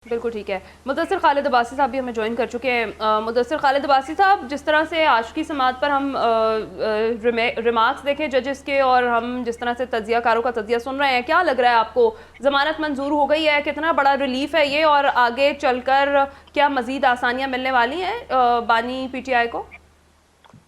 بالکل ٹھیک ہے۔ مدثر خالد عباسی صاحب بھی ہمیں جوائن کر چکے ہیں۔ مدثر خالد عباسی صاحب، جس طرح سے آج کی سماعت پر ہم ریمارکس دیکھیں ججز کے، اور ہم جس طرح سے تجزیہ کاروں کا تجزیہ سن رہے ہیں، کیا لگ رہا ہے آپ کو؟ ضمانت منظور ہو گئی ہے؟ کتنا بڑا ریلیف ہے یہ، اور آگے چل کر کیا مزید آسانیاں ملنے والی ہیں بانی پی ٹی آئی کو؟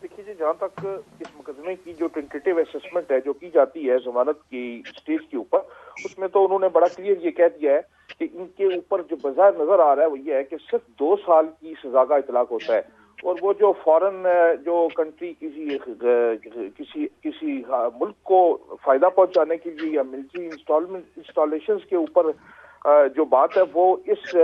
دیکھیے جی، جہاں تک اس مقدمے کی جو ٹینٹیٹیو اسسمنٹ ہے جو کی جاتی ہے ضمانت کی سٹیج کے اوپر، اس میں تو انہوں نے بڑا کلیئر یہ کہہ دیا ہے کہ ان کے اوپر جو بظاہر نظر آ رہا ہے وہ یہ ہے کہ صرف 2 سال کی سزا کا اطلاق ہوتا ہے، اور وہ جو فورن جو کنٹری کسی ملک کو فائدہ پہنچانے کے لیے یا ملٹری انسٹالیشنز کے اوپر جو بات ہے وہ اس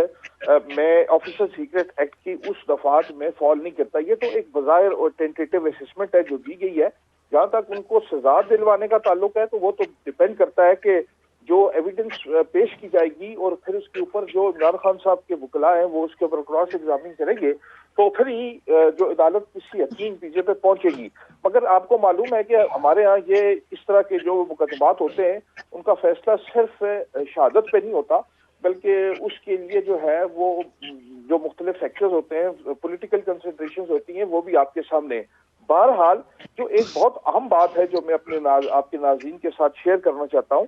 میں آفیسر سیکرٹ ایکٹ کی اس دفعات میں فال نہیں کرتا۔ یہ تو ایک بظاہر اور ٹینٹیٹیو اسسمنٹ ہے جو دی گئی ہے۔ جہاں تک ان کو سزا دلوانے کا تعلق ہے تو وہ تو ڈیپینڈ کرتا ہے کہ جو ایویڈنس پیش کی جائے گی، اور پھر اس کے اوپر جو عمران خان صاحب کے وکلاء ہیں وہ اس کے اوپر کراس ایگزامنگ کریں گے، تو پھر ہی جو عدالت کسی یقین نتیجے پہ پہنچے گی۔ مگر آپ کو معلوم ہے کہ ہمارے ہاں یہ اس طرح کے جو مقدمات ہوتے ہیں ان کا فیصلہ صرف شہادت پہ نہیں ہوتا، بلکہ اس کے لیے جو ہے وہ جو مختلف فیکٹرز ہوتے ہیں، پولیٹیکل کنسیڈریشنز ہوتی ہیں، وہ بھی آپ کے سامنے ہیں۔ بہرحال جو ایک بہت اہم بات ہے جو میں آپ کے ناظرین کے ساتھ شیئر کرنا چاہتا ہوں،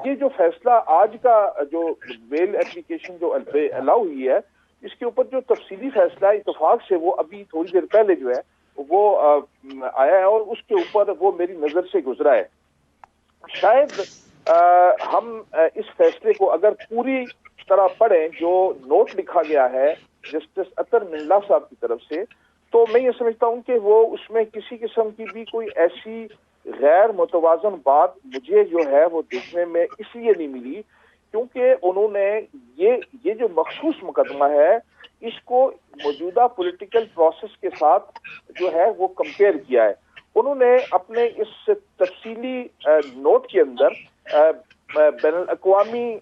یہ جو فیصلہ آج کا جو بیل اپلیکیشن جو الاؤ ہوئی ہے، اس کے اوپر جو تفصیلی فیصلہ ہے اتفاق سے وہ ابھی تھوڑی دیر پہلے جو ہے وہ آیا ہے، اور اس کے اوپر وہ میری نظر سے گزرا ہے۔ شاید ہم اس فیصلے کو اگر پوری طرح پڑھیں جو نوٹ لکھا گیا ہے جسٹس اطہر من اللہ صاحب کی طرف سے، تو میں یہ سمجھتا ہوں کہ وہ اس میں کسی قسم کی بھی کوئی ایسی غیر متوازن بات مجھے جو ہے وہ دیکھنے میں اس لیے نہیں ملی کیونکہ انہوں نے یہ جو مخصوص مقدمہ ہے اس کو موجودہ پولیٹیکل پروسیس کے ساتھ جو ہے وہ کمپیئر کیا ہے۔ انہوں نے اپنے اس تفصیلی نوٹ کے اندر بین الاقوامی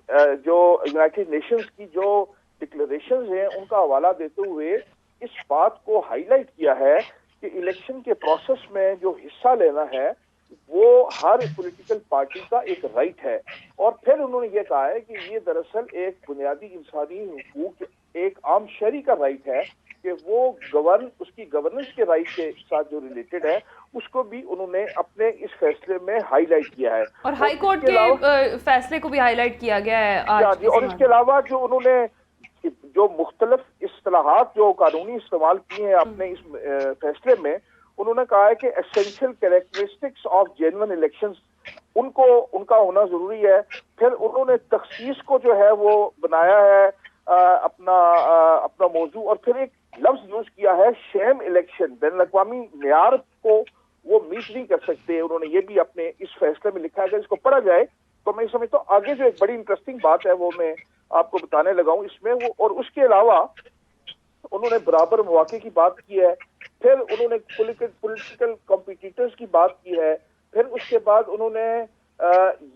جو یونائٹڈ نیشنز کی جو ڈکلریشنز ہیں ان کا حوالہ دیتے ہوئے اس بات کو ہائی لائٹ کیا ہے کہ الیکشن کے پروسیس میں جو حصہ لینا ہے وہ ہر پولیٹیکل پارٹی کا ایک رائٹ ہے، اور پھر انہوں نے یہ کہا ہے کہ یہ دراصل ایک بنیادی انسانی حقوق، ایک عام شہری کا رائٹ ہے کہ وہ اس کی گورننس کے رائٹ کے ساتھ جو ریلیٹڈ ہے اس کو بھی انہوں نے اپنے اس فیصلے میں ہائی لائٹ کیا ہے، اور ہائی کورٹ کے فیصلے کو بھی ہائی لائٹ کیا گیا ہے آج۔ اور اس کے علاوہ جو انہوں نے جو مختلف اصطلاحات جو قانونی استعمال کی ہیں اپنے اس فیصلے میں، انہوں نے کہا ہے کہ essential characteristics of genuine elections ان کا ہونا ضروری ہے۔ پھر انہوں نے تخصیص کو جو ہے وہ بنایا ہے اپنا موضوع، اور پھر ایک لفظ یوز کیا ہے شیم الیکشن، بین الاقوامی معیار کو وہ میٹ نہیں کر سکتے، انہوں نے یہ بھی اپنے اس فیصلے میں لکھا ہے۔ اگر اس کو پڑھا جائے تو میں سمجھتا ہوں آگے جو ایک بڑی انٹرسٹنگ بات ہے وہ میں آپ کو بتانے لگا ہوں اس میں وہ، اور اس کے علاوہ انہوں نے برابر مواقع کی بات کی ہے، پھر انہوں نے پولیٹیکل کمپیٹیٹرز کی بات کی ہے، پھر اس کے بعد انہوں نے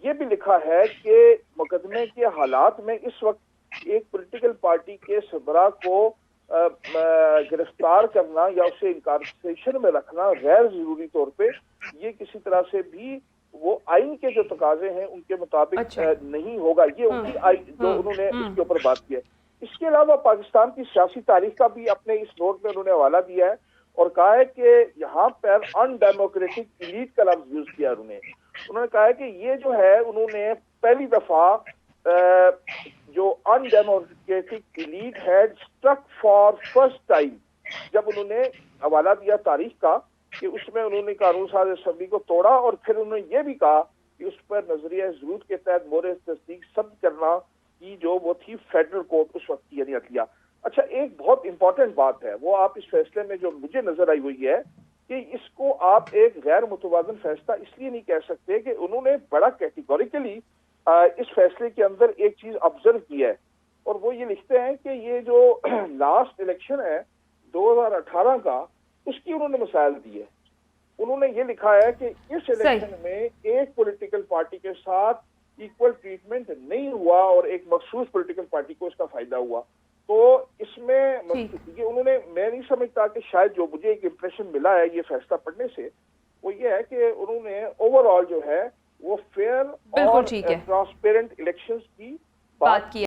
یہ بھی لکھا ہے کہ مقدمے کے حالات میں اس وقت ایک پولیٹیکل پارٹی کے سربراہ کو گرفتار کرنا یا اسے انکارسریشن میں رکھنا غیر ضروری طور پہ یہ کسی طرح سے بھی وہ آئین کے جو تقاضے ہیں ان کے مطابق نہیں ہوگا، یہ ان کی جو انہوں نے اس کے اوپر بات کی ہے۔ اس کے علاوہ پاکستان کی سیاسی تاریخ کا بھی اپنے اس نوٹ میں انہوں نے حوالہ دیا ہے، اور کہا ہے کہ یہاں پر ان ڈیموکریٹک ایلیٹ کا لفظ یوز کیا انہوں نے کہا ہے کہ یہ جو ہے انہوں نے پہلی دفعہ جو ان democratic elite head struck for first time, جب انہوں نے حوالہ دیا تاریخ کا کہ اس میں انہوں نے قانون ساز اسمبلی کو توڑا، اور پھر انہوں نے یہ بھی کہا کہ اس پر نظریہ ضرورت کے تحت مورد تصدیق ثبت کرنا کی جو وہ تھی فیڈرل کورٹ اس وقت کی یعنی عدلیہ۔ اچھا، ایک بہت امپورٹنٹ بات ہے وہ آپ اس فیصلے میں جو مجھے نظر آئی ہوئی ہے کہ اس کو آپ ایک غیر متوازن فیصلہ اس لیے نہیں کہہ سکتے کہ انہوں نے بڑا کیٹیگوریکلی اس فیصلے کے اندر ایک چیز آبزرو کی ہے، اور وہ یہ لکھتے ہیں کہ یہ جو لاسٹ الیکشن ہے 2018 کا، اس کی انہوں نے مثال دی ہے۔ انہوں نے یہ لکھا ہے کہ اس الیکشن میں ایک پولیٹیکل پارٹی کے ساتھ ایکول ٹریٹمنٹ نہیں ہوا اور ایک مخصوص پولیٹیکل پارٹی کو اس کا فائدہ ہوا، تو اس میں یہ انہوں نے، میں نہیں سمجھتا کہ شاید جو مجھے ایک امپریشن ملا ہے یہ فیصلہ پڑھنے سے وہ یہ ہے کہ انہوں نے اوور آل جو ہے وہ فیئر اور ٹرانسپیرنٹ الیکشنز کی بات کی